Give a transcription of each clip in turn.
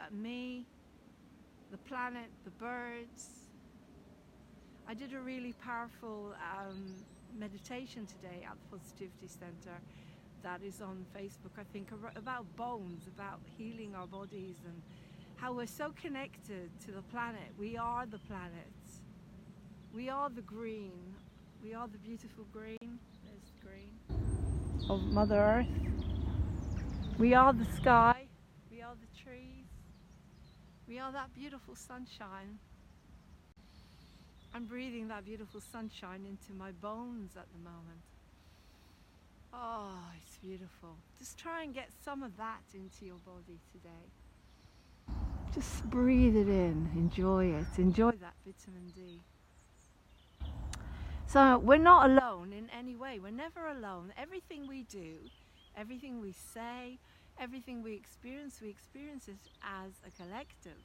about me, the planet, the birds. I did a really powerful meditation today at the Positivity Center that is on Facebook, I think, about bones, about healing our bodies and how we're so connected to the planet. We are the planet. We are the green. We are the beautiful green. There's the green of Mother Earth. We are the sky. We are the trees. We are that beautiful sunshine. I'm breathing that beautiful sunshine into my bones at the moment. Oh, it's beautiful. Just try and get some of that into your body today. Just breathe it in, enjoy it, enjoy that vitamin D. So we're not alone in any way, we're never alone. Everything we do, everything we say, everything we experience it as a collective.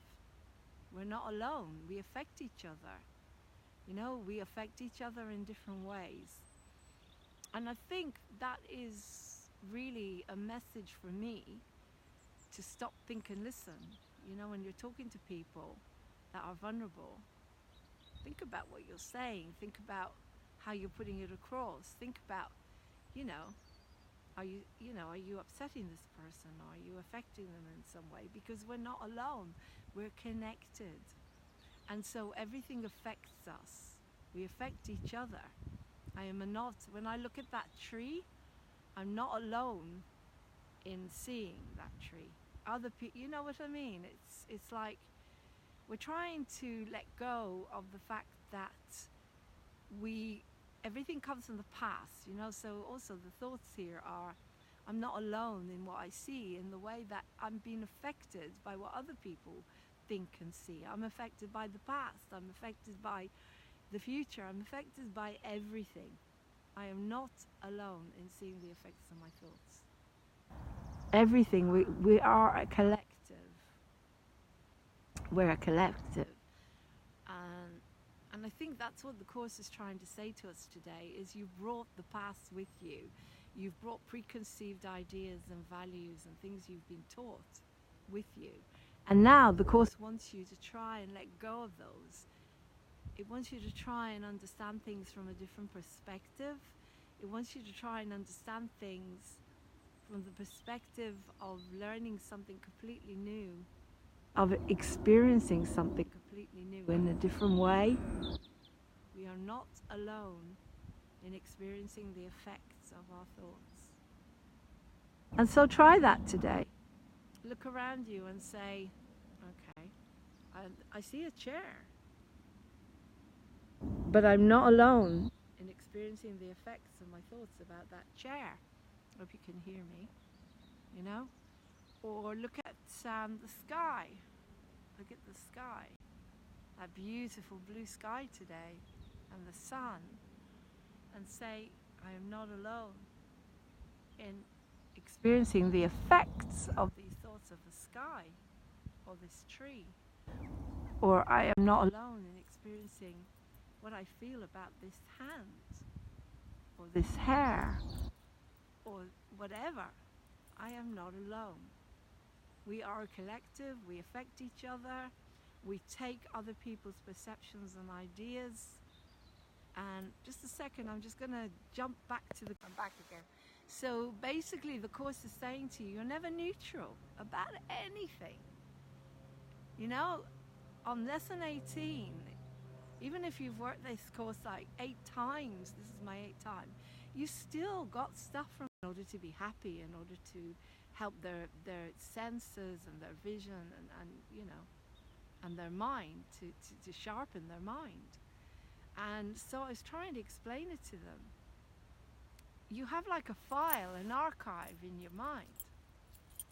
We're not alone, we affect each other. You know, we affect each other in different ways. And I think that is really a message for me to stop, think and listen. You know, when you're talking to people that are vulnerable, think about what you're saying, think about how you're putting it across, think about, are you upsetting this person, or are you affecting them in some way? Because we're not alone, we're connected. And so everything affects us. We affect each other. When I look at that tree, I'm not alone in seeing that tree. Other people, you know what I mean? It's like we're trying to let go of the fact that everything comes from the past, you know. So also the thoughts here are, I'm not alone in what I see, in the way that I'm being affected by what other people think and see. I'm affected by the past, I'm affected by the future, I'm affected by everything. I am not alone in seeing the effects of my thoughts. Everything, we are a collective. We're a collective. And I think that's what the Course is trying to say to us today, is you've brought the past with you. You've brought preconceived ideas and values and things you've been taught with you. And now the Course wants you to try and let go of those. It wants you to try and understand things from a different perspective. It wants you to try and understand things from the perspective of learning something completely new, of experiencing something completely new in a different way. We are not alone in experiencing the effects of our thoughts. And so try that today. Look around you and say, okay, I see a chair, but I'm not alone in experiencing the effects of my thoughts about that chair. I hope you can hear me, you know? Or look at the sky. Look at the sky. That beautiful blue sky today, and the sun. And say, I am not alone in experiencing the effects of these thoughts of the sky, or this tree. Or I am not alone in experiencing what I feel about this hand, or this hair, or whatever. I am not alone. We are a collective, we affect each other, we take other people's perceptions and ideas. And just a second, I'm just gonna jump back I'm back again. So basically the Course is saying to you, you're never neutral about anything. You know, on lesson 18, even if you've worked this course like 8 times, this is my 8th time, you still got stuff from in order to be happy, in order to help their senses and their vision and you know, and their mind, to sharpen their mind. And so I was trying to explain it to them. You have like a file, an archive in your mind.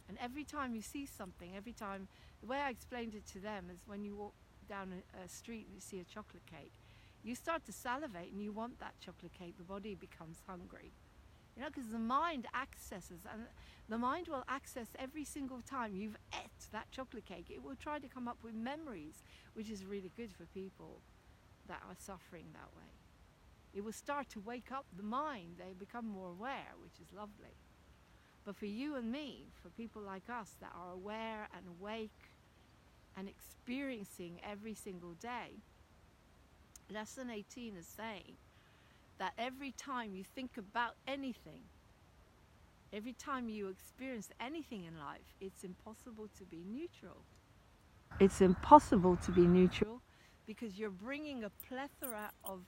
And every time you see something, the way I explained it to them is when you walk down a street and you see a chocolate cake, you start to salivate and you want that chocolate cake, the body becomes hungry. You know, because the mind accesses, and the mind will access every single time you've ate that chocolate cake. It will try to come up with memories, which is really good for people that are suffering that way. It will start to wake up the mind. They become more aware, which is lovely. But for you and me, for people like us that are aware and awake and experiencing every single day. Lesson 18 is saying that every time you think about anything, every time you experience anything in life, it's impossible to be neutral. It's impossible to be neutral because you're bringing a plethora of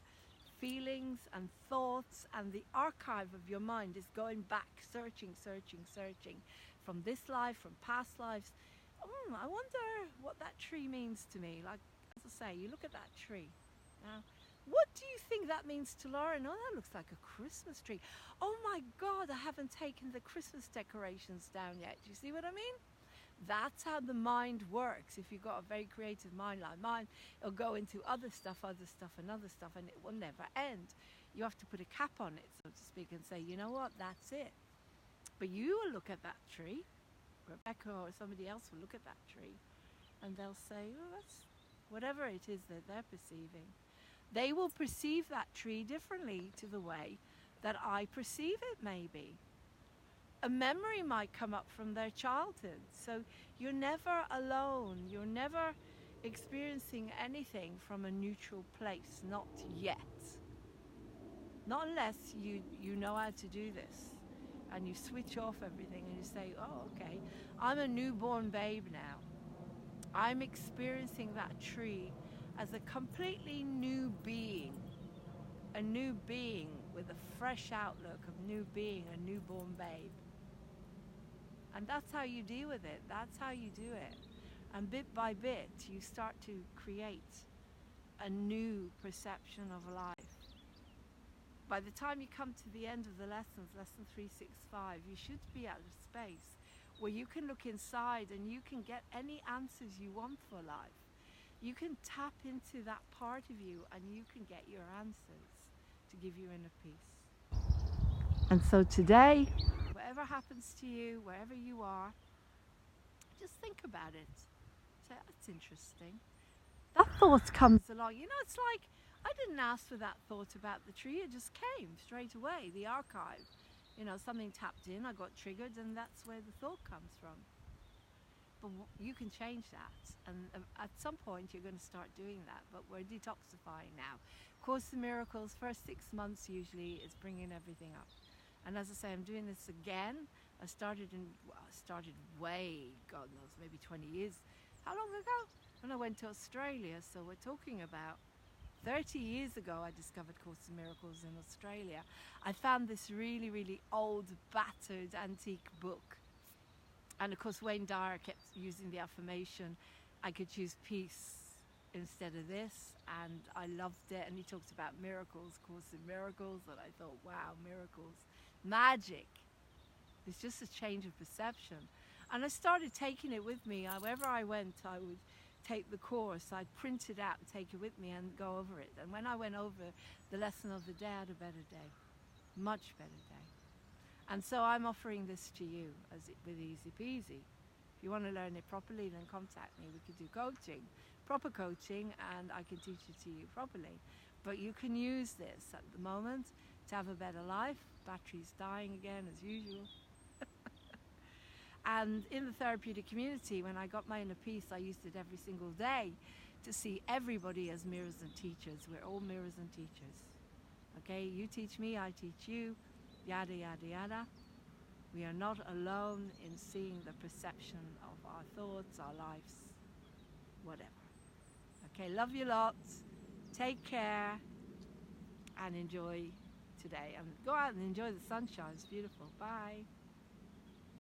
feelings and thoughts, and the archive of your mind is going back, searching from this life, from past lives. I wonder what that tree means to me. Like, as I say, you look at that tree. Now, what do you think that means to Lauren? Oh, that looks like a Christmas tree. Oh my God, I haven't taken the Christmas decorations down yet. Do you see what I mean? That's how the mind works. If you've got a very creative mind like mine, it'll go into other stuff, and other stuff, and it will never end. You have to put a cap on it, so to speak, and say, you know what, that's it. But you will look at that tree, Rebecca or somebody else will look at that tree, and they'll say, oh, that's whatever it is that they're perceiving. They will perceive that tree differently to the way that I perceive it, maybe. A memory might come up from their childhood. So you're never alone. You're never experiencing anything from a neutral place, not yet. Not unless you know how to do this and you switch off everything and you say, oh, okay, I'm a newborn babe now. I'm experiencing that tree as a completely new being. A new being with a fresh outlook of new being, a newborn babe. And that's how you deal with it. That's how you do it. And bit by bit, you start to create a new perception of life. By the time you come to the end of the lessons, lesson 365, you should be at a space where you can look inside and you can get any answers you want for life. You can tap into that part of you and you can get your answers to give you inner peace. And so today, whatever happens to you, wherever you are, just think about it. Say, that's interesting. That thought comes along. You know, it's like, I didn't ask for that thought about the tree. It just came straight away, the archive. You know, something tapped in, I got triggered, and that's where the thought comes from. But you can change that. And at some point, you're going to start doing that. But we're detoxifying now. Course in Miracles, first 6 months usually is bringing everything up. And as I say, I'm doing this again. I started way, God knows, maybe 20 years. How long ago? When I went to Australia. So we're talking about 30 years ago, I discovered Course in Miracles in Australia. I found this really, really old, battered, antique book. And of course, Wayne Dyer kept using the affirmation, I could choose peace instead of this. And I loved it. And he talked about miracles, Course in Miracles. And I thought, wow, miracles. Magic. It's just a change of perception. And I started taking it with me. Wherever I went, I would take the course. I'd print it out and take it with me and go over it. And when I went over the lesson of the day, I had a better day. Much better day. And so I'm offering this to you with easy peasy. If you want to learn it properly, then contact me. We could do coaching, proper coaching, and I can teach it to you properly. But you can use this at the moment to have a better life. Battery's dying again as usual. And in the therapeutic community, when I got my inner peace, I used it every single day to see everybody as mirrors and teachers. We're all mirrors and teachers. Okay, you teach me, I teach you, yada, yada, yada. We are not alone in seeing the perception of our thoughts, our lives, whatever. Okay, love you lots. Take care and enjoy today. And go out and enjoy the sunshine. It's beautiful. Bye.